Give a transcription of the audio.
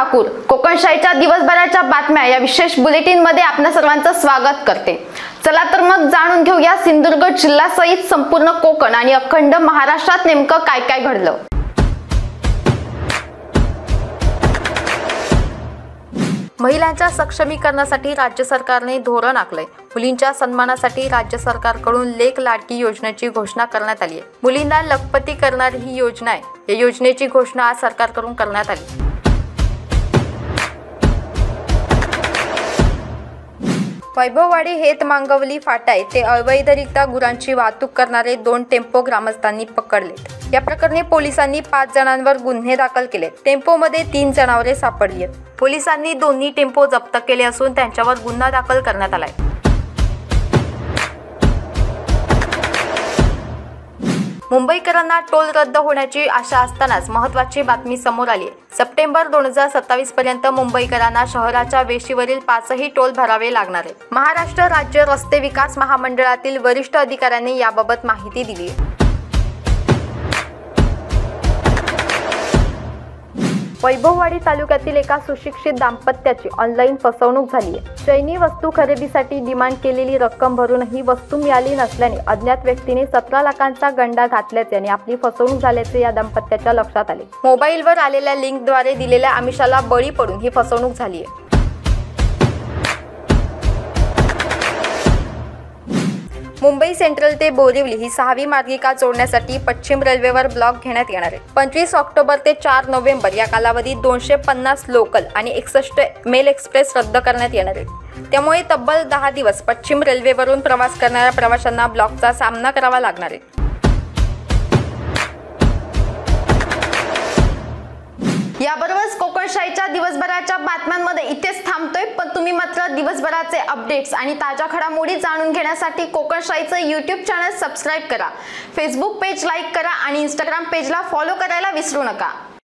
ठाकूर कोकणशाहीच्या दिवसभराच्या बातम्या या विशेष बुलेटिन मध्ये आपल्या सर्वांचं स्वागत करते। चला तर मग जाणून घेऊया सिंधुदुर्ग जिल्ह्यासहित संपूर्ण कोकण आणि अखंड महाराष्ट्रात नेमकं काय काय घडलं। महिलांच्या सक्षमीकरणासाठी राज्य सरकारने धोरण आखलंय। मुलींच्या सन्मानासाठी राज्य सरकारकडून लेक लाडकी योजनेची घोषणा करण्यात आली आहे। मुलींना लखपती करणारी ही योजना आहे। या योजनेची घोषणा आज सरकारकडून करण्यात आली। वैभववाडी हेतमांगवली फाटा येथे अवैधरित्या गुरांची वाहतूक करणारे 2 टेम्पो ग्रामस्थांनी पकडलेत। या प्रकरणी पोलिसांनी 5 जणांवर गुन्हे दाखल केलेत। टेम्पोमध्ये 3 जनावरे सापडली आहेत। पोलिसांनी दोन्ही टेम्पो जप्त केले असून त्यांच्यावर गुन्हा दाखल करण्यात आलाय। मुंबईकरांना टोल रद्द होण्याची आशा असतानाच महत्त्वाची बातमी समोर आली आहे। सप्टेंबर 2027 पर्यंत मुंबईकरांना शहराच्या वेशीवरील 5ही टोल भरावे लागणार आहे। महाराष्ट्र राज्य रस्ते विकास महामंडळातील वरिष्ठ अधिकाऱ्यांनी याबाबत माहिती दिली आहे। वैभववाडी तालुक्यातील एका सुशिक्षित दाम्पत्याची ऑनलाईन फसवणूक झाली आहे। चैनी वस्तू खरेदीसाठी डिमांड केलेली रक्कम भरूनही वस्तू मिळाली नसल्याने अज्ञात व्यक्तीने 17 लाखांचा गंडा घातल्याचे आणि आपली फसवणूक झाल्याचे या दाम्पत्याच्या लक्षात आले। मोबाईलवर आलेल्या लिंकद्वारे दिलेल्या आमिषाला बळी पडून ही फसवणूक झाली आहे। मुंबई सेंट्रल ते बोरिवली ही 6वी मार्गिका जोडण्यासाठी पश्चिम रेल्वेवर ब्लॉक घेण्यात येणार आहे। 25 ऑक्टोबर ते 4 नोव्हेंबर या कालावधीत 250 लोकल आणि 61 मेल एक्सप्रेस रद्द करण्यात येणार आहे। त्यामुळे तब्बल 10 दिवस पश्चिम रेल्वेवरून प्रवास करणाऱ्या प्रवाशांना ब्लॉकचा सामना करावा लागणार आहे। याबरोबरच कोकणशाहीच्या दिवसभराच्या बातम्यांमध्ये इथेच थांबतोय, पण तुम्ही मात्र दिवसभराचे अपडेट्स आणि ताज्या घडामोडी जाणून घेण्यासाठी कोकणशाहीचं YouTube चॅनल सबस्क्राइब करा, फेसबुक पेज लाईक करा आणि Instagram पेजला फॉलो करायला विसरू नका।